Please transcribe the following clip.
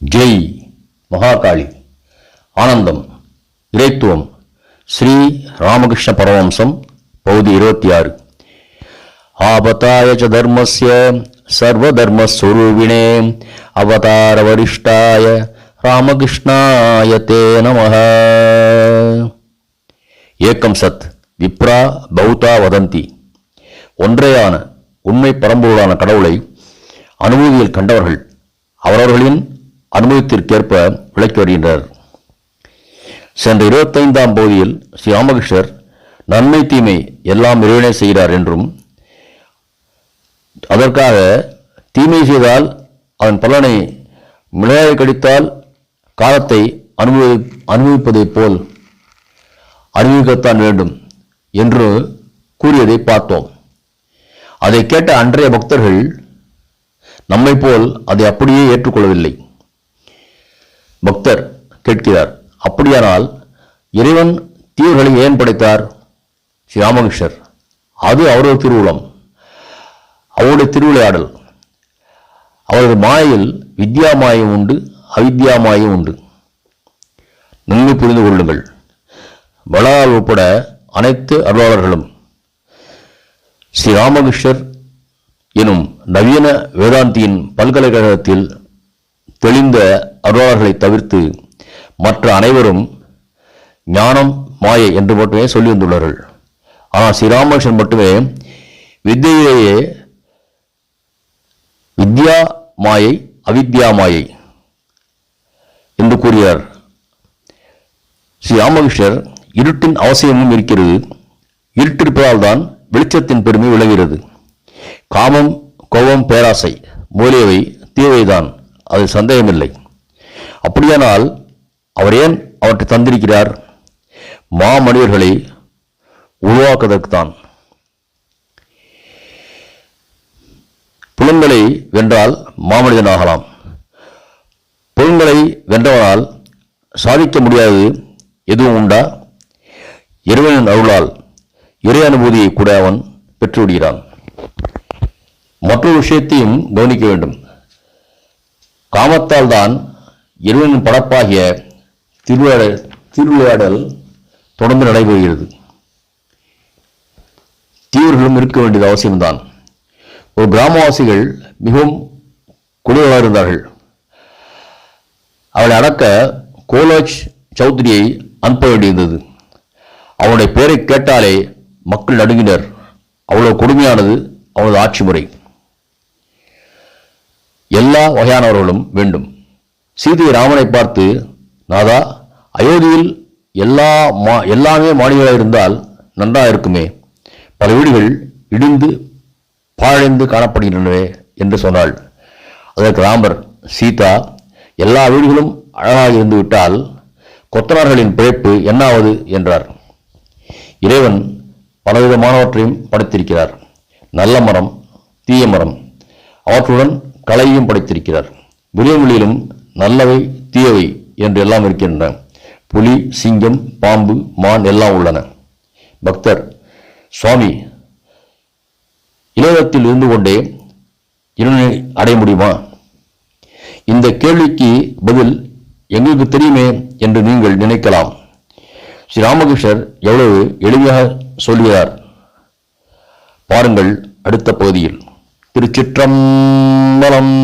ஜெய் மகாகாளி. ஆனந்தம். இறைத்துவம். ஸ்ரீ ராமகிருஷ்ண பரமஹம்சம். பகுதி 26. ஆபதாய ச தர்மஸ்ய சர்வதர்மஸ்வரூபிணே அவதார வரிஷ்டாய ராமகிருஷ்ணாய தே நமஹ. ஏக்கம் சத் விப்ரா பௌதா வதந்தி. ஒன்றேயான உண்மை பரம்பொருளான கடவுளை அனுபூதியில் கண்டவர்கள் அவரவர்களின் அனுபவத்திற்கேற்ப விளக்கி வருகின்றனர். சென்ற 25ஆம் பகுதியில் ஸ்ரீ ராமகிருஷ்ணர் நன்மை தீமை எல்லாம் இறைவனே செய்கிறார் என்றும், அதற்காக தீமை செய்தால் அதன் பலனை மிளகாய் கடித்தால் காலத்தை அனுபவிப்பதைப் போல் அனுபவிக்கத்தான் வேண்டும் என்று கூறியதை பார்த்தோம். அதை கேட்ட அன்றைய பக்தர்கள் நம்மை போல் அதை அப்படியே ஏற்றுக்கொள்ளவில்லை. பக்தர் கேட்கிறார், அப்படியானால் இறைவன் தீவுகளை ஏன் படைத்தார்? ஸ்ரீ ராமகிருஷ்ணர், அது அவரது திருவுளம், அவருடைய திருவிளையாடல். அவரது மாயையில் வித்யா மாயம் உண்டு, அவித்யா மாயம் உண்டு. நன்மை புரிந்து கொள்ளுங்கள். வளால் உட்பட அனைத்து அருளாளர்களும் ஸ்ரீ ராமகிருஷ்ணர் எனும் நவீன வேதாந்தியின் பல்கலைக்கழகத்தில் தெளிந்த அருளாளர்களை தவிர்த்து மற்ற அனைவரும் ஞானம் மாயை என்று மட்டுமே சொல்லி வந்துள்ளார்கள். ஆனால் ஸ்ரீராமகிருஷ்ணன் மட்டுமே வித்தியிலேயே வித்யா மாயை அவித்யா மாயை என்று கூறுகிறார். ஸ்ரீ ராமகிருஷ்ணர் இருட்டின் அவசியமும் இருக்கிறது, இருட்டிருப்பதால் தான் வெளிச்சத்தின் பெருமை விளங்குகிறது. காமம், கோபம், பேராசை மூலியவை தீவைதான், அது சந்தேகமில்லை. அப்படியானால் அவர் ஏன் அவற்றை தந்திருக்கிறார்? மாமனிதர்களை உருவாக்குவதற்குத்தான். புலன்களை வென்றால் மாமனிதனாகலாம். புலன்களை வென்றவனால் சாதிக்க முடியாது எதுவும் உண்டா? இறைவனின் அருளால் இறை அனுபூதியை கூட அவன் பெற்றுவிடுகிறான். மற்றொரு விஷயத்தையும் கவனிக்க வேண்டும். காமத்தால் தான் இறைவனின் படைப்பாகிய திருவிளையாடல் தொடர்ந்து நடைபெறுகிறது. தீவிரர்களும் இருக்க வேண்டியது அவசியம்தான். ஒரு கிராமவாசிகள் மிகவும் குழுவாக இருந்தார்கள். அவளை அடக்க கோலோச் சௌத்ரியை அனுப்ப வேண்டியிருந்தது. அவனுடைய பெயரை கேட்டாலே மக்கள் நடுங்கினர். அவ்வளவு கொடுமையானது அவனது ஆட்சி முறை. எல்லா வகையானவர்களும் வேண்டும். சீதை ராமனை பார்த்து, நாதா, அயோத்தியில் எல்லாமே மாளிகையாக இருந்தால் நன்றாக இருக்குமே, பல வீடுகள் இடிந்து பாழடைந்து காணப்படுகின்றனவே என்று சொன்னாள். அதற்கு ராமர், சீதா, எல்லா வீடுகளும் அழகாக இருந்து விட்டால் கொத்தனார்களின் பிழைப்பு என்னாவது என்றார். இறைவன் பலவிதமானவற்றையும் படைத்திருக்கிறார். நல்ல மரம், தீய மரம், அவற்றுடன் கலையும் படைத்திருக்கிறார். மிருகங்களிலும் நல்லவை தீயவை என்று எல்லாம் இருக்கின்றன. புலி, சிங்கம், பாம்பு, மான் எல்லாம் உள்ளன. பக்தர், சுவாமி, இலவத்தில் இருந்து கொண்டே இறைவனை அடைய முடியுமா? இந்த கேள்விக்கு பதில் எங்களுக்கு தெரியுமே என்று நீங்கள் நினைக்கலாம். ஸ்ரீ ராமகிருஷ்ணர் எவ்வளவு எளிமையாக சொல்கிறார் பாருங்கள் அடுத்த பகுதியில். திருச்சிற்றம்பலம்.